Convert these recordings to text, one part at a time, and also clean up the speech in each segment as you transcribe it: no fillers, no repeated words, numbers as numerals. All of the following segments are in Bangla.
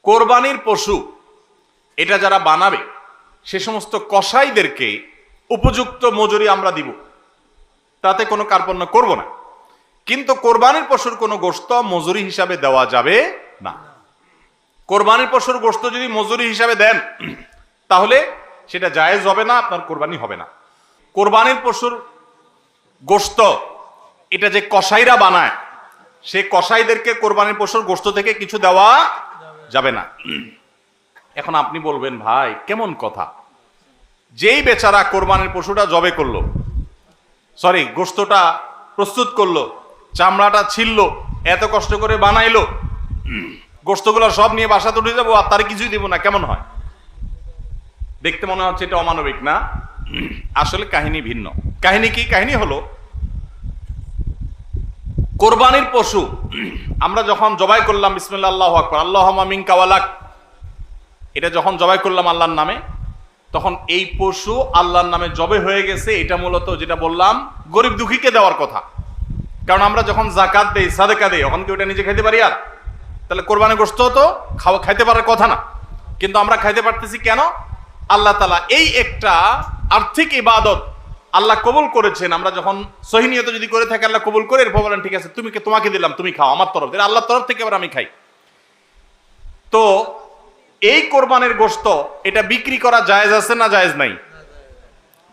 কোরবানির পশু এটা যারা বানাবে সে সমস্ত কসাইদেরকে উপযুক্ত মজুরি আমরা দিব, তাতে কোনো কার্পণ্য করব না। কিন্তু কোরবানির পশুর কোনো গোশত মজুরি হিসাবে দেওয়া যাবে না। কোরবানির পশুর গোশত যদি মজুরি হিসাবে দেন তাহলে সেটা জায়েজ হবে না, আপনার কোরবানি হবে না। কোরবানির পশুর গোশত এটা যে কসাইরা বানায় সে কসাইদেরকে কোরবানির পশুর গোশত থেকে কিছু দেওয়া যাবে না। এখন আপনি বলবেন, ভাই কেমন কথা, যেই বেচারা কোরবানির পশুটা জবে করলো, সরি গোশতটা প্রস্তুত করলো, চামড়াটা ছিললো, এত কষ্ট করে বানাইলো, গোশতগুলো সব নিয়ে বাসাতে উঠে যাবো আর তারে কিছুই দিব না, কেমন হয়? দেখতে মনে হচ্ছে এটা অমানবিক না? আসলে কাহিনী ভিন্ন। কাহিনী কি? কাহিনী হলো কোরবানির পশু আমরা যখন জবাই করলাম, বিসমিল্লাহ আল্লাহু আকবার, আল্লাহুম্মা মিনকা ওয়ালাক, এটা যখন জবাই করলাম আল্লাহর নামে, তখন এই পশু আল্লাহর নামে জবে হয়ে গেছে। এটা মূলত যেটা বললাম গরিব দুঃখীকে দেওয়ার কথা, কারণ আমরা যখন যাকাত দেই, সাদেকা দেই, তখন কি ওটা নিজে খাইতে পারি? আর তাহলে কোরবানি গোশত তো খাইতে পারার কথা না, কিন্তু আমরা খাইতে পারতেছি কেন? আল্লাহ তাআলা এই একটা আর্থিক ইবাদত আল্লাহ কবুল করেছেন। আমরা যখন সহি নিয়ত যদি করে থাকি আল্লাহ কবুল করে, এরপর বলেন ঠিক আছে তোমাকে দিলাম, তুমি খাও আমার তরফ থেকে, আল্লাহর তরফ থেকে আবার আমি খাই। তো এই কোরবানির গোশত এটা বিক্রি করা জায়েজ আছে না জায়েজ নাই?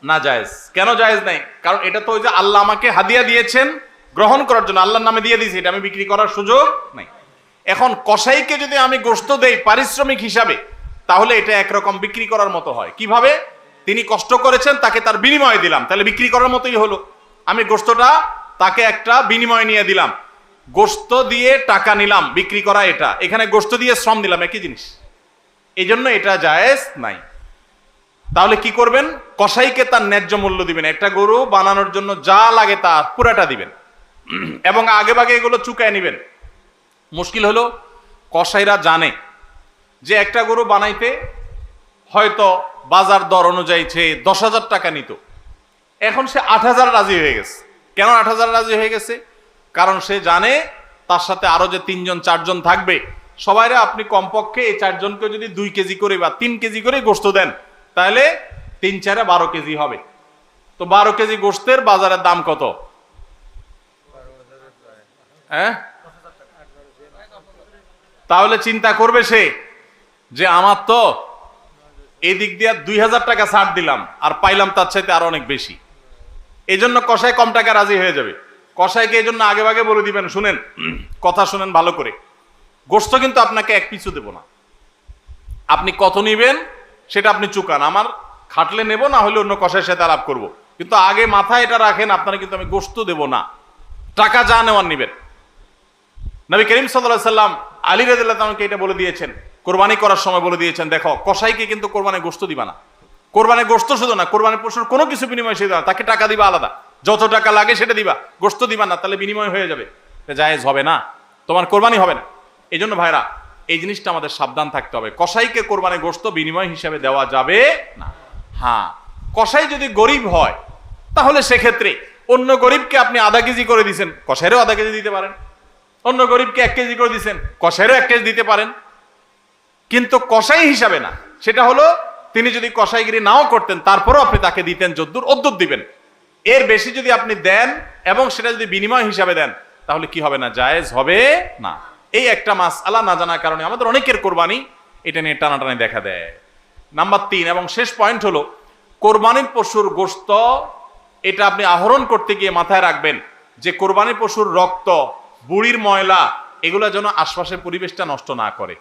না জায়েজ। কেন জায়েজ নাই? কারণ এটা তো ওই যে আল্লাহ আমাকে হাদিয়া দিয়েছেন গ্রহণ করার জন্য, আল্লাহর নামে দিয়ে দিয়েছি, এটা আমি বিক্রি করার সুযোগ নাই। এখন কসাইকে যদি আমি গোশত দেই পারিশ্রমিক হিসাবে, তাহলে এটা একরকম বিক্রি করার মতো হয়। কিভাবে? তিনি কষ্ট করেছেন, তাকে তার বিনিময় দিলাম, তাহলে বিক্রি করার মতোই হলো। আমি গোশতটা তাকে একটা বিনিময় নিয়ে দিলাম, গোশত দিয়ে টাকা নিলাম, বিক্রি করা এটা, এখানে গোশত দিয়ে শ্রম দিলাম, একই জিনিস। এই জন্য এটা জায়েজ নাই। তাহলে কি করবেন? কসাইকে তার ন্যায্য মূল্য দিবেন, একটা গরু বানানোর জন্য যা লাগে তার পুরাটা দিবেন এবং আগে ভাগে এগুলো চুকায় নিবেন। মুশকিল হলো কসাইরা জানে যে একটা গরু বানাইতে হয়তো বাজার দর অনুযায়ী সে 10,000 টাকা নিত, এখন সে 8,000 রাজি হয়ে গেছে। কেন 8,000 রাজি হয়ে গেছে? কারণ সে জানে তার সাথে আরো যে 3জন 4জন থাকবে, সবাইরে আপনি কমপক্ষে এই 4 জনকে যদি 2 কেজি করে বা 3 কেজি করে গোশত দেন, তাহলে 3-4 12 কেজি হবে। তো 12 কেজি গোশতের বাজারের দাম কত? হ্যাঁ, তাহলে চিন্তা করবে সে যে আমার তো এই দিক দিয়ে 2,000 টাকা ছাড় দিলাম আর পাইলাম তার চাইতে আরো অনেক বেশি। এই জন্য কসাই কম টাকা রাজি হয়ে যাবে। কসাইকে এই জন্য আগে ভাগে বলে দিবেন, শুনেন, কথা শুনেন ভালো করে, গোশত কিন্তু আপনাকে এক পিছু দেব না, আপনি কত নিবেন সেটা আপনি চুকান, আমার খাটলে নেব, না হলে অন্য কসাইয়ের সাথে আলাপ করব, কিন্তু আগে মাথায় এটা রাখেন আপনারা কিন্তু আমি গোশত দেব না, টাকা যা নেওয়ার নিবেন। নবী করিম সাল্লাল্লাহু আলাইহি সাল্লাম আলী রাদিয়াল্লাহু আনহুকে এটা বলে দিয়েছেন, কোরবানি করার সময় বলে দিয়েছেন, দেখো কসাইকে কিন্তু কোরবানির গোশত দিবা না, কোরবানির গোশত শুধু না, কোরবানির পশুর কোনো কিছু বিনিময় সে দিবা, তাকে টাকা দিবা আলাদা, যত টাকা লাগে সেটা দিবা, গোশত দিবা না, তাহলে বিনিময় হয়ে যাবে, এটা জায়েজ হবে না, তোমার কোরবানি হবে না। এই জন্য ভাইরা এই জিনিসটা আমাদের সাবধান থাকতে হবে, কসাইকে কোরবানির গোশত বিনিময় হিসাবে দেওয়া যাবে না। হ্যাঁ, কসাই যদি গরিব হয় তাহলে সেক্ষেত্রে অন্য গরিবকে আপনি আধা কেজি করে দিচ্ছেন, কসাইরও আধা কেজি দিতে পারেন, অন্য গরিবকে 1 কেজি করে দিচ্ছেন, কসাইরও 1 কেজি দিতে পারেন, কিন্তু কসাই হিসাবে না। সেটা হলো তিনি যদি কসাইগিরি নাও করতেন তারপরও আপনি তাকে দিতেন যদ্দুর অদ্দুর দিবেন। এর বেশি যদি আপনি দেন এবং সেটা যদি বিনিময় হিসাবে দেন তাহলে কি হবে না? জায়েজ হবে না। এই একটা মাসআলা না জানার কারণে আমাদের অনেকের কোরবানি এটা নিয়ে টানাটানি দেখা দেয়। নাম্বার 3 এবং শেষ পয়েন্ট হলো কোরবানির পশুর গোশত এটা আপনি আহরণ করতে গিয়ে মাথায় রাখবেন যে কোরবানির পশুর রক্ত, বুড়ির ময়লা, এগুলো যেন আশপাশের পরিবেশটা নষ্ট না করে।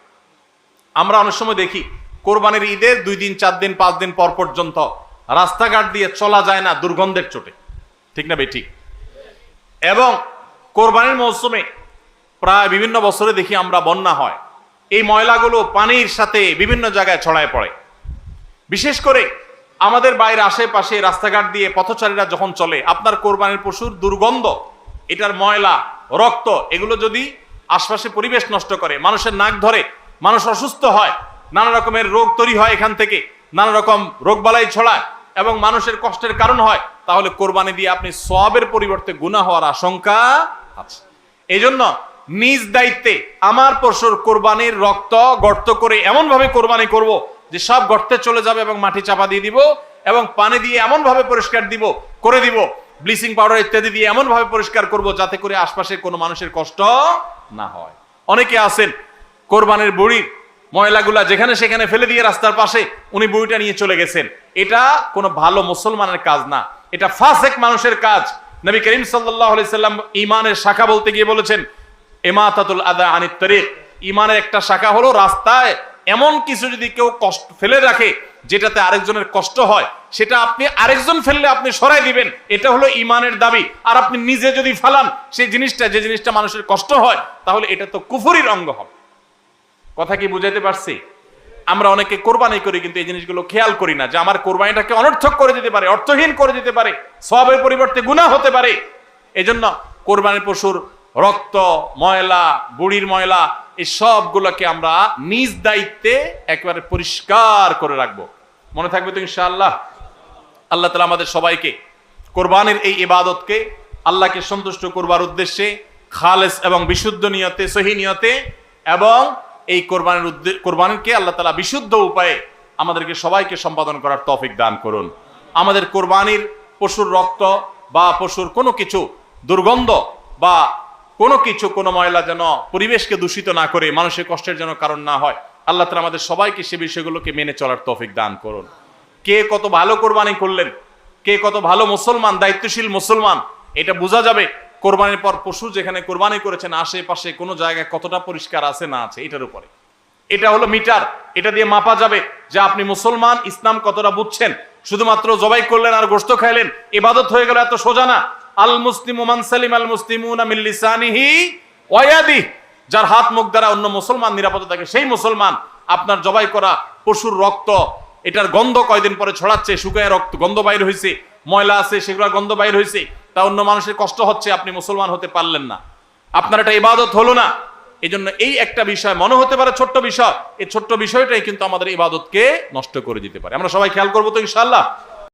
আমরা অনেক সময় দেখি কোরবানির ঈদের 2 দিন 4 দিন 5 দিন পর পর্যন্ত রাস্তাঘাট দিয়ে চলা যায় না দুর্গন্ধের চোটে, ঠিক না বেঠিক? এবং কোরবানির মৌসুমে প্রায় বিভিন্ন বছরে দেখি আমরা বন্যা হয়, এই ময়লাগুলো পানির সাথে বিভিন্ন জায়গায় ছড়ায় পড়ে। বিশেষ করে আমাদের বাইরে আশেপাশে রাস্তাঘাট দিয়ে পথচারীরা যখন চলে, আপনার কোরবানির পশুর দুর্গন্ধ, এটার ময়লা, রক্ত, এগুলো যদি আশপাশে পরিবেশ নষ্ট করে, মানুষের নাক ধরে, মানুষ অসুস্থ হয়, নানা রকমের রোগ তৈরি হয়, এখান থেকে নানা রকম রোগবালাই ছড়ায় এবং মানুষের কষ্টের কারণ হয়, তাহলে কোরবানি দিয়ে আপনি সওয়াবের পরিবর্তে গুনাহ হওয়ার আশঙ্কা আছে। এই জন্য নিজ দায়িত্বে আমার পশুর কোরবানির রক্ত গর্ত করে এমন ভাবে কোরবানি করব যে সব গর্তে চলে যাবে এবং মাটি চাপা দিয়ে দিব এবং পানি দিয়ে এমন ভাবে পরিষ্কার করে দিব, ব্লিচিং পাউডার ইত্যাদি দিয়ে এমন ভাবে পরিষ্কার করব যাতে করে আশপাশে কোনো মানুষের কষ্ট না হয়। অনেকে আছেন কোরবানির বুড়ির ময়লাগুলা যেখানে সেখানে ফেলে দিয়ে রাস্তার পাশে উনি বুড়িটা নিয়ে চলে গেছেন। এটা কোনো ভালো মুসলমানের কাজ না, এটা ফাসেক মানুষের কাজ। নবী করিম সাল্লাল্লাহু আলাইহি সাল্লাম ঈমানের শাখা বলতে গিয়ে বলেছেন ইমাতাতুল আযা আনিত তারিক, ঈমানের একটা শাখা হলো রাস্তায় এমন কিছু যদি কেউ কষ্ট ফেলে রাখে যেটাতে আরেকজনের কষ্ট হয়, সেটা আপনি আরেকজন ফেললে আপনি সরাই দিবেন, এটা হলো ঈমানের দাবি। আর আপনি নিজে যদি ফালান সেই জিনিসটা, যে জিনিসটা মানুষের কষ্ট হয়, তাহলে এটা তো কুফরির অঙ্গ হবে। কথা কি বুঝাইতে পারছি? আমরা অনেকে কোরবানি করি কিন্তু এই জিনিসগুলো খেয়াল করি না যে আমার কোরবানিটাকে অনর্থক করে দিতে পারে, অর্থহীন করে দিতে পারে, সওয়াবের পরিবর্তে গুনাহ হতে পারে। এজন্য কোরবানির পশুর রক্ত, ময়লা, বুড়ির ময়লা, এই সবগুলোকে আমরা নিজ দায়িত্বে একেবারে পরিষ্কার করে রাখবো। মনে থাকবে তো ইনশাআল্লাহ? আল্লাহ তাআলা আমাদের সবাইকে কোরবানির এই ইবাদতকে আল্লাহকে সন্তুষ্ট করবার উদ্দেশ্যে খালেস এবং বিশুদ্ধ নিয়তে, সহি নিয়তে এবং এই কোরবানিকে আল্লাহ তাআলা বিশুদ্ধ উপায়ে আমাদেরকে সবাইকে সম্পাদন করার তৌফিক দান করুন। আমাদের কোরবানির পশুর রক্ত বা পশুর কোনো কিছু দুর্গন্ধ বা কোনো কিছু, কোনো ময়লা যেন পরিবেশকে দূষিত না করে, মানুষের কষ্টের যেন কারণ না হয়। আল্লাহ তাআলা আমাদের সবাইকে সে বিষয়গুলোকে মেনে চলার তৌফিক দান করুন। কে কত ভালো কোরবানি করলেন, কে কত ভালো মুসলমান, দায়িত্বশীল মুসলমান, এটা বোঝা যাবে কোরবানির পর পশু যেখানে কোরবানি করেছেন আশেপাশে কোনো জায়গায় কতটা পরিষ্কার আছে না আছে, এটার উপরে। এটা হলো মিটার, এটা দিয়ে মাপা যাবে যে আপনি মুসলমান, ইসলাম কতটা বুঝছেন। শুধুমাত্র জবাই করলেন আর গোশত খাইলেন ইবাদত হয়ে গেল, এত সোজা না। আল মুসলিমু মান সালিম আল মুসলিমুনা মিন লিসানিহি ওয়া ইয়াদিহি, যার হাত মুখ দ্বারা অন্য মুসলমান নিরাপদে থাকে সেই মুসলমান। আপনার জবাই করা পশুর রক্ত, এটার গন্ধ কয়দিন পরে ছড়াচ্ছে, শুকায় রক্ত গন্ধ বাইর হয়েছে, ময়লা আছে সেগুলোর গন্ধ বাইর হয়েছে, তা অন্য মানুষের কষ্ট হচ্ছে, আপনি মুসলমান হতে পারলেন না, আপনার এটা ইবাদত হলো না। এই জন্য এই একটা বিষয় মনে হতে পারে ছোট্ট বিষয়, এই ছোট্ট বিষয়টাই কিন্তু আমাদের ইবাদতকে নষ্ট করে দিতে পারে। আমরা সবাই খেয়াল করবো তো ইনশাআল্লাহ?